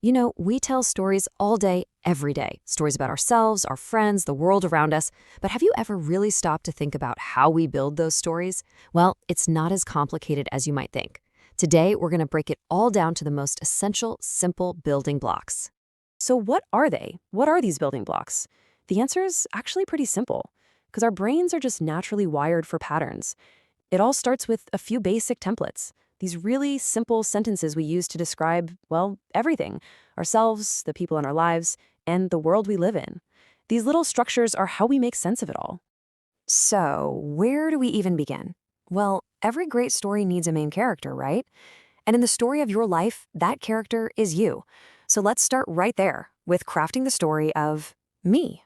You know, we tell stories all day, every day. Stories about ourselves, our friends, the world around us. But have you ever really stopped to think about how we build those stories? Well, it's not as complicated as you might think. Today, we're going to break it all down to the most essential, simple building blocks. So what are they? What are these building blocks? The answer is actually pretty simple, because our brains are just naturally wired for patterns. It all starts with a few basic templates, these really simple sentences we use to describe, well, everything, ourselves, the people in our lives, and the world we live in. These little structures are how we make sense of it all. So, where do we even begin? Well, every great story needs a main character, right? And in the story of your life, that character is you. So let's start right there with crafting the story of me.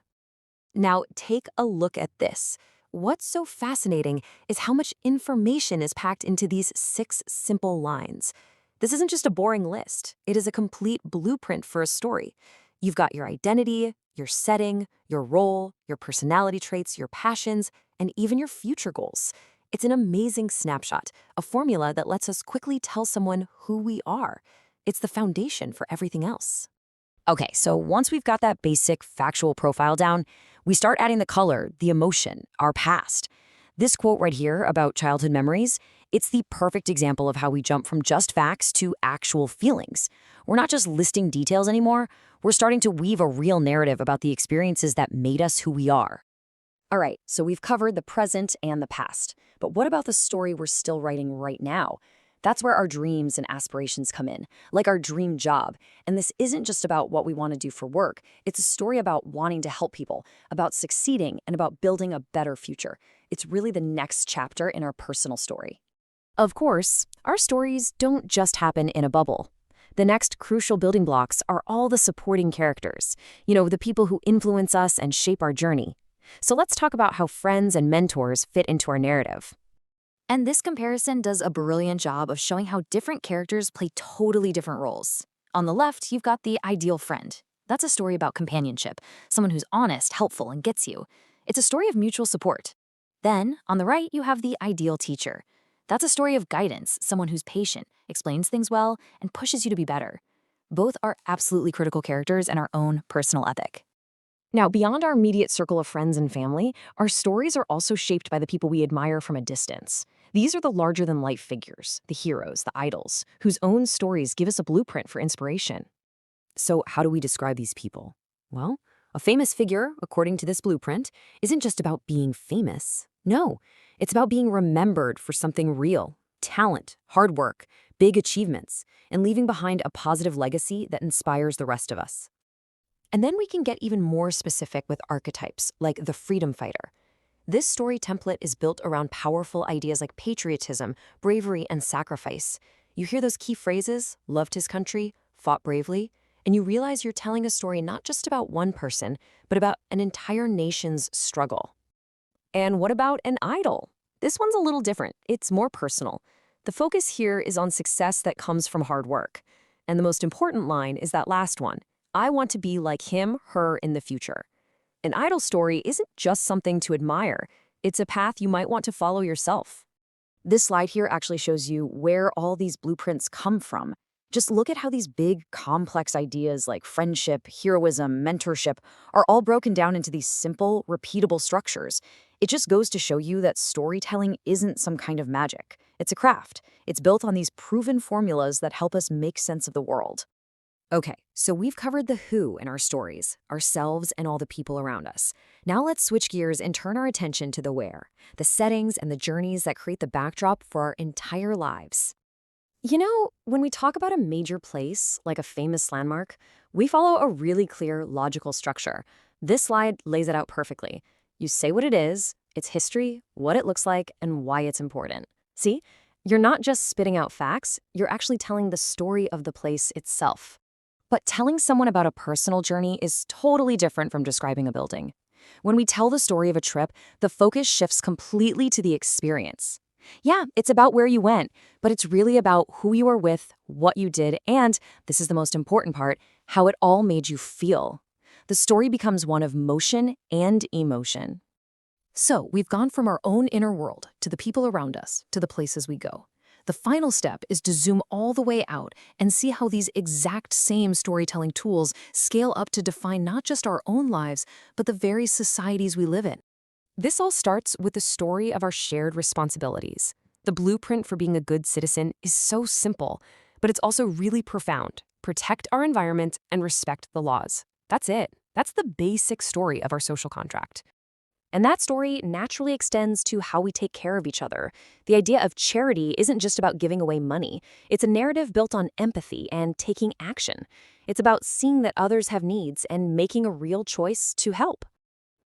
Now, take a look at this. What's so fascinating is how much information is packed into these 6 simple lines. This isn't just a boring list. It is a complete blueprint for a story. You've got your identity, your setting, your role, your personality traits, your passions, and even your future goals. It's an amazing snapshot, a formula that lets us quickly tell someone who we are. It's the foundation for everything else. Okay, so once we've got that basic factual profile down, we start adding the color, the emotion, our past. This quote right here about childhood memories, it's the perfect example of how we jump from just facts to actual feelings. We're not just listing details anymore, we're starting to weave a real narrative about the experiences that made us who we are. All right, so we've covered the present and the past. But what about the story we're still writing right now? That's where our dreams and aspirations come in, like our dream job. And this isn't just about what we want to do for work. It's a story about wanting to help people, about succeeding, and about building a better future. It's really the next chapter in our personal story. Of course, our stories don't just happen in a bubble. The next crucial building blocks are all the supporting characters, the people who influence us and shape our journey. So let's talk about how friends and mentors fit into our narrative. And this comparison does a brilliant job of showing how different characters play totally different roles. On the left, you've got the ideal friend. That's a story about companionship, someone who's honest, helpful, and gets you. It's a story of mutual support. Then, on the right, you have the ideal teacher. That's a story of guidance, someone who's patient, explains things well, and pushes you to be better. Both are absolutely critical characters in our own personal epic. Now, beyond our immediate circle of friends and family, our stories are also shaped by the people we admire from a distance. These are the larger-than-life figures, the heroes, the idols, whose own stories give us a blueprint for inspiration. So how do we describe these people? Well, a famous figure, according to this blueprint, isn't just about being famous. No, it's about being remembered for something real, talent, hard work, big achievements, and leaving behind a positive legacy that inspires the rest of us. And then we can get even more specific with archetypes, like the freedom fighter. This story template is built around powerful ideas like patriotism, bravery, and sacrifice. You hear those key phrases, loved his country, fought bravely, and you realize you're telling a story not just about one person, but about an entire nation's struggle. And what about an idol? This one's a little different. It's more personal. The focus here is on success that comes from hard work. And the most important line is that last one. I want to be like him, her in the future. An idol story isn't just something to admire. It's a path you might want to follow yourself. This slide here actually shows you where all these blueprints come from. Just look at how these big, complex ideas like friendship, heroism, mentorship are all broken down into these simple, repeatable structures. It just goes to show you that storytelling isn't some kind of magic. It's a craft. It's built on these proven formulas that help us make sense of the world. Okay, so we've covered the who in our stories, ourselves and all the people around us. Now let's switch gears and turn our attention to the where, the settings and the journeys that create the backdrop for our entire lives. When we talk about a major place, like a famous landmark, we follow a really clear, logical structure. This slide lays it out perfectly. You say what it is, its history, what it looks like, and why it's important. See? You're not just spitting out facts, you're actually telling the story of the place itself. But telling someone about a personal journey is totally different from describing a building. When we tell the story of a trip, the focus shifts completely to the experience. Yeah, it's about where you went, but it's really about who you were with, what you did, and, this is the most important part, how it all made you feel. The story becomes one of motion and emotion. So, we've gone from our own inner world to the people around us, to the places we go. The final step is to zoom all the way out and see how these exact same storytelling tools scale up to define not just our own lives, but the very societies we live in. This all starts with the story of our shared responsibilities. The blueprint for being a good citizen is so simple, but it's also really profound. Protect our environment and respect the laws. That's it. That's the basic story of our social contract. And that story naturally extends to how we take care of each other. The idea of charity isn't just about giving away money. It's a narrative built on empathy and taking action. It's about seeing that others have needs and making a real choice to help.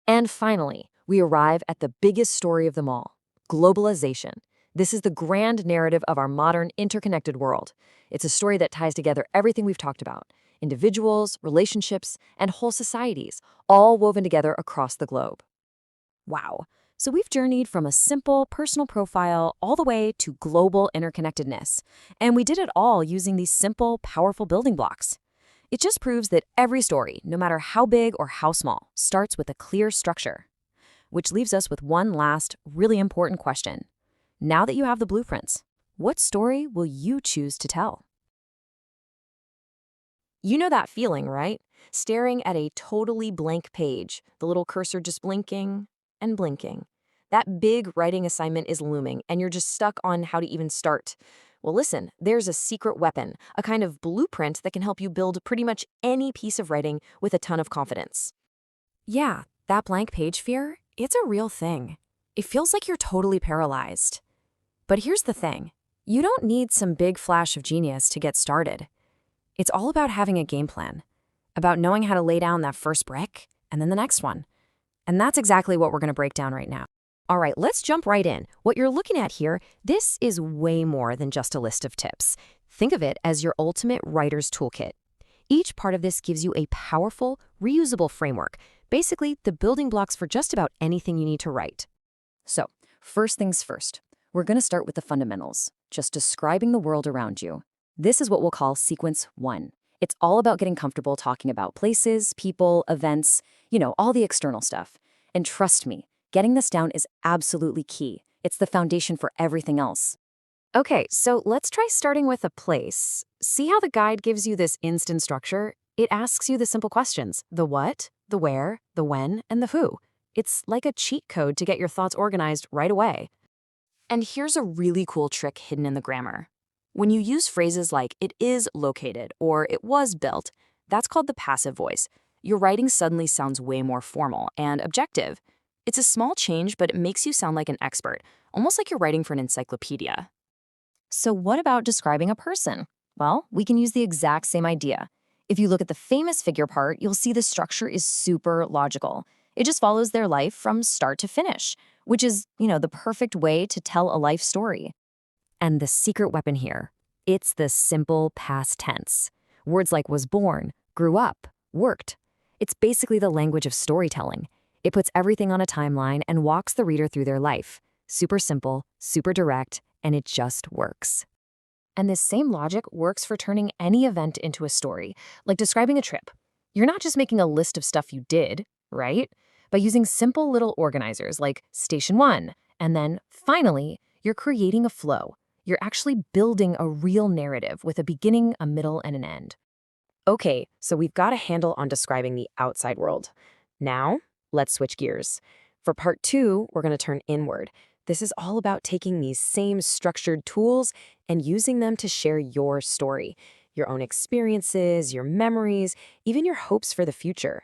And finally, we arrive at the biggest story of them all, globalization. This is the grand narrative of our modern, interconnected world. It's a story that ties together everything we've talked about: individuals, relationships, and whole societies, all woven together across the globe. Wow. So we've journeyed from a simple personal profile all the way to global interconnectedness. And we did it all using these simple, powerful building blocks. It just proves that every story, no matter how big or how small, starts with a clear structure. Which leaves us with one last, really important question. Now that you have the blueprints, what story will you choose to tell? You know that feeling, right? Staring at a totally blank page, the little cursor just blinking and blinking. That big writing assignment is looming, and you're just stuck on how to even start. Well, listen, there's a secret weapon, a kind of blueprint that can help you build pretty much any piece of writing with a ton of confidence. Yeah, that blank page fear, it's a real thing. It feels like you're totally paralyzed. But here's the thing. You don't need some big flash of genius to get started. It's all about having a game plan, about knowing how to lay down that first brick and then the next one. And that's exactly what we're going to break down right now. All right, let's jump right in. What you're looking at here, this is way more than just a list of tips. Think of it as your ultimate writer's toolkit. Each part of this gives you a powerful, reusable framework, basically the building blocks for just about anything you need to write. So, first things first, we're going to start with the fundamentals, just describing the world around you. This is what we'll call sequence 1. It's all about getting comfortable talking about places, people, events, all the external stuff. And trust me, getting this down is absolutely key. It's the foundation for everything else. Okay, so let's try starting with a place. See how the guide gives you this instant structure? It asks you the simple questions: the what, the where, the when, and the who. It's like a cheat code to get your thoughts organized right away. And here's a really cool trick hidden in the grammar. When you use phrases like "it is located" or "it was built," that's called the passive voice. Your writing suddenly sounds way more formal and objective. It's a small change, but it makes you sound like an expert, almost like you're writing for an encyclopedia. So what about describing a person? Well, we can use the exact same idea. If you look at the famous figure part, you'll see the structure is super logical. It just follows their life from start to finish, which is, the perfect way to tell a life story. And the secret weapon here, it's the simple past tense. Words like was born, grew up, worked. It's basically the language of storytelling. It puts everything on a timeline and walks the reader through their life. Super simple, super direct, and it just works. And this same logic works for turning any event into a story, like describing a trip. You're not just making a list of stuff you did, right? By using simple little organizers like Station 1, and then, finally, you're creating a flow. You're actually building a real narrative with a beginning, a middle, and an end. Okay, so we've got a handle on describing the outside world. Now, let's switch gears. For part 2, we're going to turn inward. This is all about taking these same structured tools and using them to share your story, your own experiences, your memories, even your hopes for the future.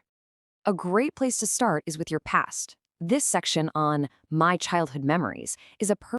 A great place to start is with your past. This section on My Childhood Memories is a perfect